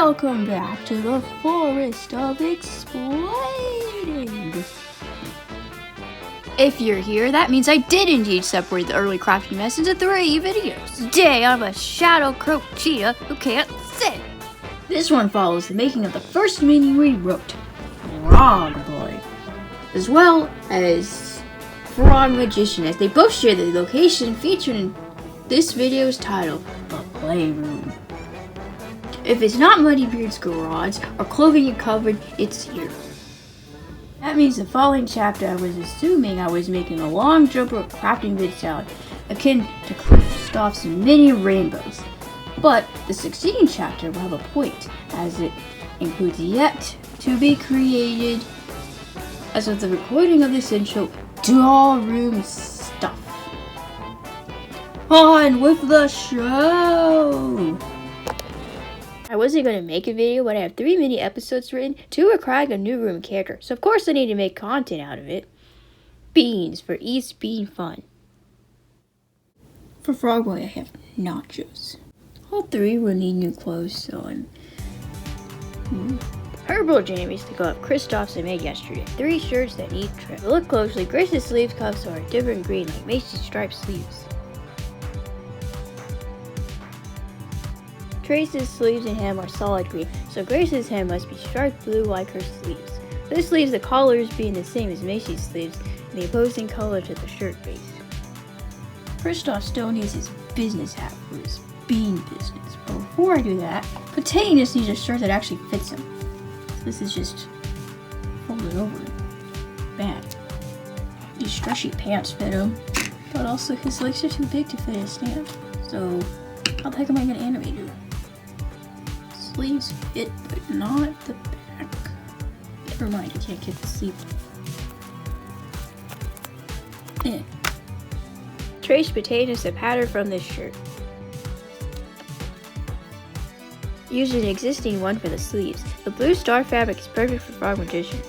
Welcome back to the Forest of Explaining. If you're here, that means I did indeed separate the early crafting mess into 3 videos. Today, I'm a shadow croak cheetah who can't sit. This one follows the making of the first mini we wrote, Frog Boy, as well as Frog Magician, as they both share the location featured in this video's title, The Playroom. If it's not Muddybeard's garage or clothing you covered, it's here. That means the following chapter I was assuming I was making a long jump rope crafting vid salad akin to Kristoff's mini rainbows. But the succeeding chapter will have a point, as it includes yet to be created, as of the recording of this intro, doll room stuff. On with the show! I wasn't going to make a video, but I have 3 mini episodes written, 2 are crying a new room character, so of course I need to make content out of it. Beans for East being fun. For Frogboy I have nachos. All 3 will need new clothes, so I'm... Herbal jammies to go up Kristoff's I made yesterday. 3 shirts that need trim. Look closely, Grace's sleeve cuffs are a different green like Macy's striped sleeves. Trace's sleeves and hem are solid green, so Grace's hem must be striped blue like her sleeves. This leaves the collars being the same as Macy's sleeves and the opposing color to the shirt base. Kristoff still needs his business hat for his bean business, but before I do that, Potatus needs a shirt that actually fits him. So this is just folded over. Bad. These stretchy pants fit him, but also his legs are too big to fit his stamp, so how the heck am I going to animate it? Sleeves fit, but not the back. Never mind, I can't get the sleeve. Trace Potatoes the pattern from this shirt. Use an existing one for the sleeves. The blue star fabric is perfect for Frog Magician.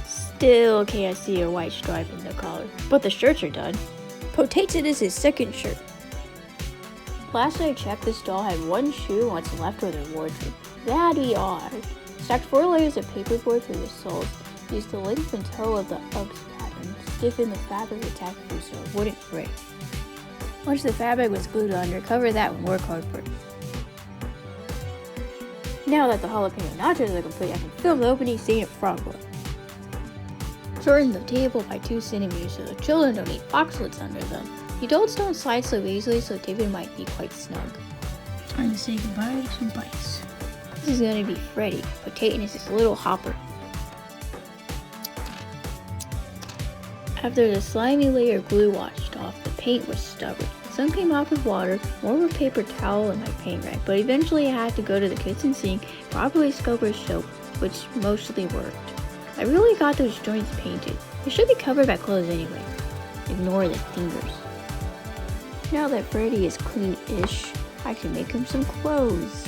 Still can't see a white stripe in the collar, but the shirts are done. Potato is his second shirt. Last I checked, this doll had 1 shoe and what's left of their wardrobe. That'd odd. Stacked 4 layers of paperboard for the soles. Used the length and toe of the Uggs pattern. Stiffen the fabric attachment so it wouldn't break. Once the fabric was glued under, cover that with more cardboard. Now that the jalapeno nachos are complete, I can film the opening scene of Frogboy. Shorten the table by 2 centimeters so the children don't need box lids under them. The adults don't slide so easily, so the table might be quite snug. Time to say goodbye to some bites. This is going to be Freddy. Potato is his little hopper. After the slimy layer of glue washed off, the paint was stubborn. Some came off with water, more with a paper towel and my paint rag, but eventually I had to go to the kitchen sink, properly scrub with soap, which mostly worked. I really got those joints painted. They should be covered by clothes anyway. Ignore the fingers. Now that Freddy is clean-ish, I can make him some clothes.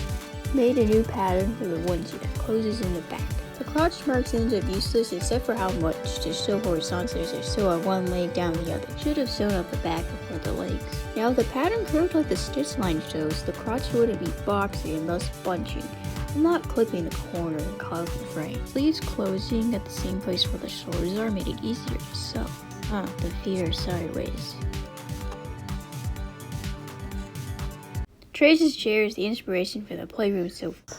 Made a new pattern for the onesie that closes in the back. The crotch marks ends up useless except for how much to sew horizontally as I sew on one leg down the other. Should have sewn up the back before the legs. Now if the pattern curved like the stitch line shows, the crotch wouldn't be boxy and thus bunching. I'm not clipping the corner and causing the frame. Sleeves closing at the same place where the shoulders are made it easier to sew. The feet are sideways. Trace's chair is the inspiration for the playroom sofa.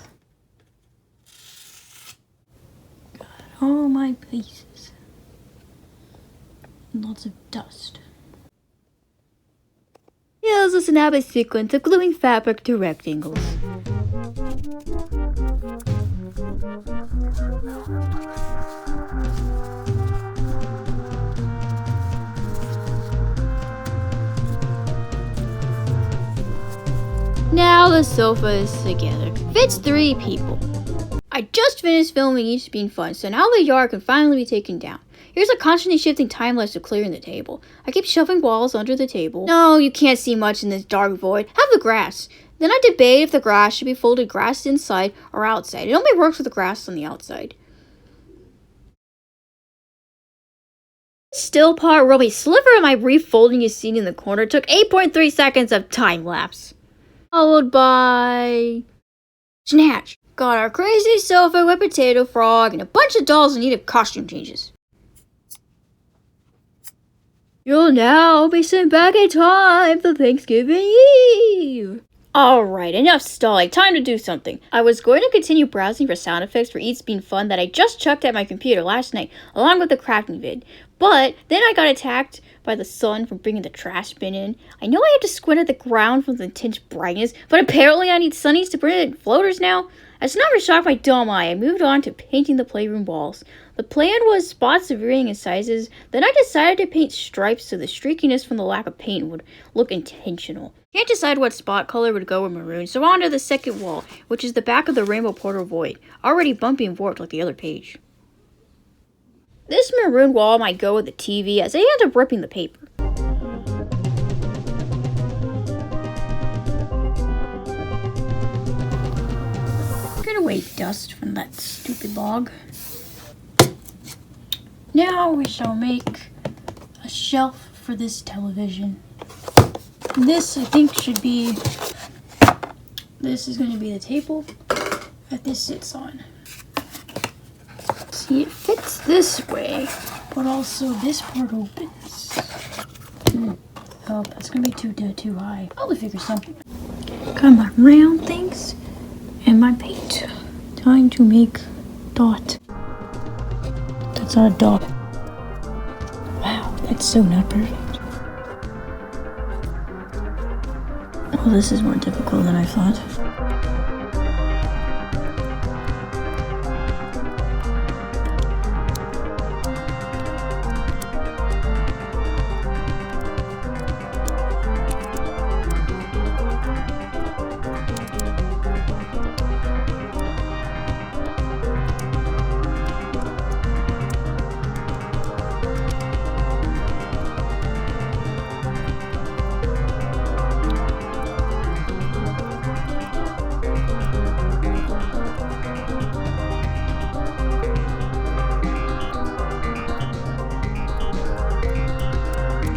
Got all my pieces. And lots of dust. Here's a snappy sequence of gluing fabric to rectangles. Now the sofa is together. Fits 3 people. I just finished filming each being fun, so now the yard can finally be taken down. Here's a constantly shifting time lapse of clearing the table. I keep shoving walls under the table. No, you can't see much in this dark void. Have the grass. Then I debate if the grass should be folded grass inside or outside. It only works with the grass on the outside. Still part where a sliver of my refolding is seen in the corner took 8.3 seconds of time lapse. Followed by Snatch. Got our crazy sofa with potato frog and a bunch of dolls in need of costume changes. You'll now be sent back in time for Thanksgiving Eve. Alright, enough stalling. Time to do something. I was going to continue browsing for sound effects for Eats Being Fun that I just chucked at my computer last night, along with the crafting vid. But then I got attacked by the sun from bringing the trash bin in. I know I have to squint at the ground from the intense brightness, but apparently I need sunnies to print floaters now. As not to shock my dumb eye, I moved on to painting the playroom walls. The plan was spots of varying in sizes, then I decided to paint stripes so the streakiness from the lack of paint would look intentional. Can't decide what spot color would go with maroon, so on to the second wall, which is the back of the rainbow portal void, already bumpy and warped like the other page. This maroon wall might go with the TV as I end up ripping the paper. Get away dust from that stupid log. Now we shall make a shelf for this television. This, I think, should be... This is going to be the table that this sits on. See, it fits this way, but also this part opens. Oh, that's going to be too high. I'll figure something. Got my round things and my paint. Time to make dot. That's not a dot. Wow, that's so not perfect. Well, this is more difficult than I thought.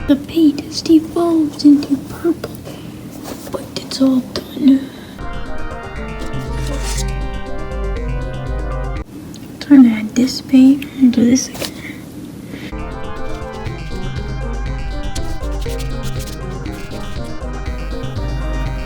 The paint has devolved into purple, but it's all done. Time to add this paint and do this again.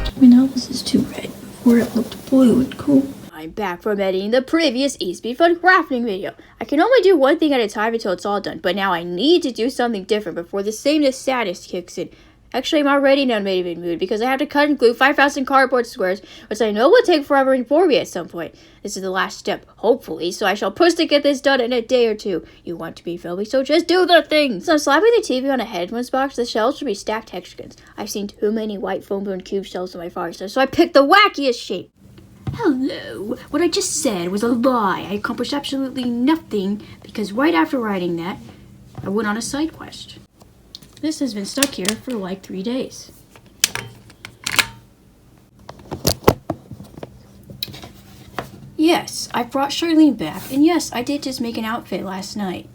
I mean, now this is too red. Before it looked blue and cool. I'm back from editing the previous Eats Being Fun crafting video. I can only do one thing at a time until it's all done, but now I need to do something different before the sameness sadness kicks in. Actually, I'm already in a motivated mood because I have to cut and glue 5,000 cardboard squares, which I know will take forever and for me at some point. This is the last step, hopefully, so I shall push to get this done in a day or two. You want to be filming, so just do the thing! So I'm slapping the TV on a headphones box. The shelves should be stacked hexagons. I've seen too many white foam board cube shelves in my fireside, so I picked the wackiest shape. Hello. What I just said was a lie. I accomplished absolutely nothing because right after writing that, I went on a side quest. This has been stuck here for like 3 days. Yes, I brought Charlene back, and yes, I did just make an outfit last night.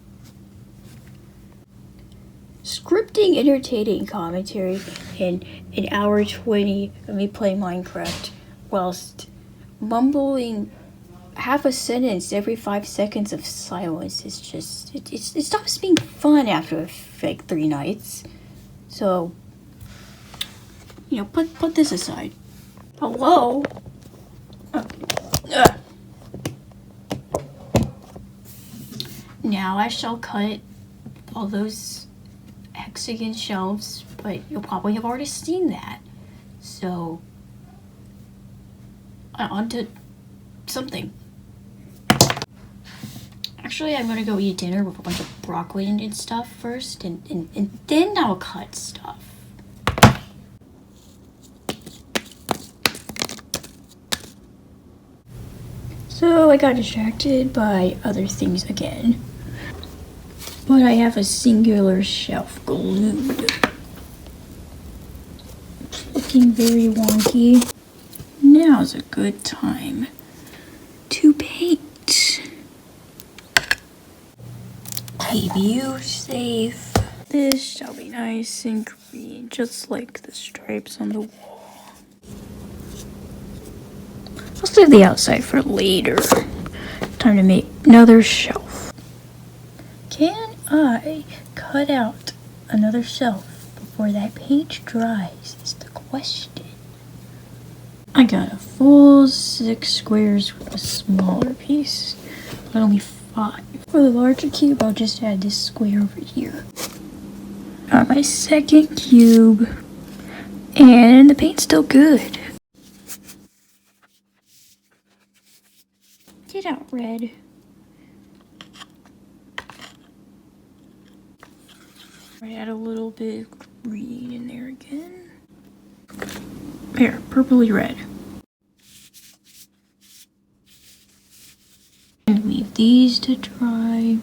Scripting entertaining commentary in an hour 20 of me playing Minecraft whilst mumbling half a sentence every 5 seconds of silence is just it stops being fun after like 3 nights. So, you know, put this aside. Hello. Now I shall cut all those hexagon shelves, but you'll probably have already seen that. So on to something. Actually, I'm gonna go eat dinner with a bunch of broccoli and stuff first, and then I'll cut stuff. So I got distracted by other things again. But I have a singular shelf glued. It's looking very wonky. Now's a good time to paint. keep you safe. This shall be nice and green, just like the stripes on the wall. I'll save the outside for later. Time to make another shelf. Can I cut out another shelf before that paint dries is the question. I got a full 6 squares with a smaller piece, but only 5. For the larger cube, I'll just add this square over here. Got my second cube, and the paint's still good. Get out, red. I add a little bit of green in there again. There, purpley red. And leave these to dry.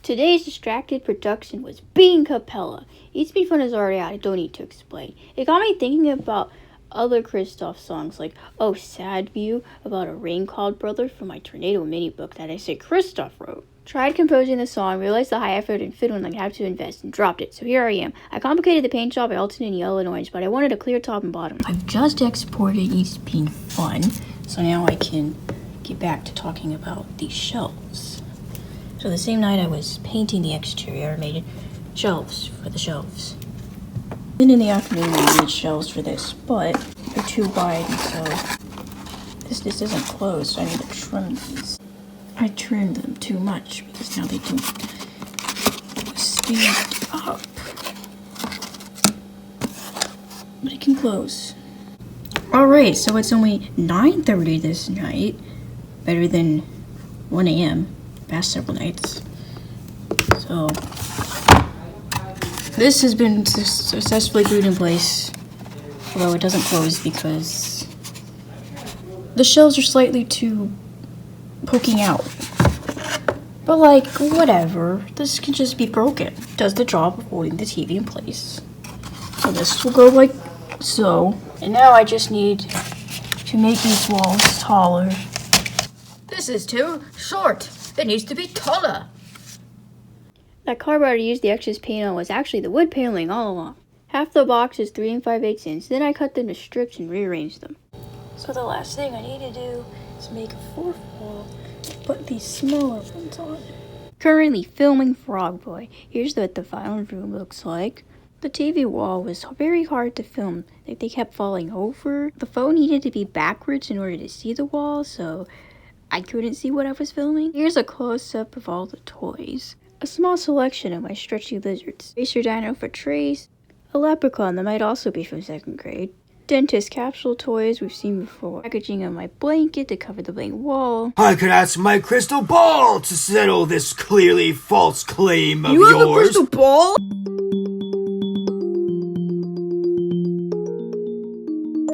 Today's distracted production was Being Capella. Eat Speed Fun is already out, I don't need to explain. It got me thinking about other Kristoff songs like Oh Sad View, about a rain cloud brother from my Tornado mini book that I say Kristoff wrote. Tried composing the song, realized the high effort and fiddling I'd have to invest, and dropped it. So here I am. I complicated the paint job by alternating yellow and orange, but I wanted a clear top and bottom. I've just exported Eat Speed Fun, so now I can get back to talking about these shelves. So the same night I was painting the exterior, I made shelves for the shelves. Then in the afternoon I made shelves for this, but they're too wide, and so this isn't closed, so I need to trim these. I trimmed them too much because now they don't stand up. But it can close. Alright, so it's only 9:30 this night. Better than 1 a.m. past several nights. So this has been successfully glued in place, although it doesn't close because the shelves are slightly too poking out. But like, whatever. This can just be broken. Does the job of holding the TV in place. So this will go like so. And now I just need to make these walls taller. This is too short. It needs to be taller. That cardboard I used the excess paint on was actually the wood paneling all along. Half the box is 3 5/8 inches. Then I cut them to strips and rearranged them. So the last thing I need to do is make a 4th wall and put these smaller ones on. Currently filming Frog Boy. Here's what the final room looks like. The TV wall was very hard to film. They kept falling over. The phone needed to be backwards in order to see the wall, so I couldn't see what I was filming. Here's a close-up of all the toys. A small selection of my stretchy lizards. Racer Dino for Trace. A leprechaun that might also be from 2nd grade. Dentist capsule toys we've seen before. Packaging of my blanket to cover the blank wall. I could ask my crystal ball to settle this clearly false claim of yours. You have a crystal ball?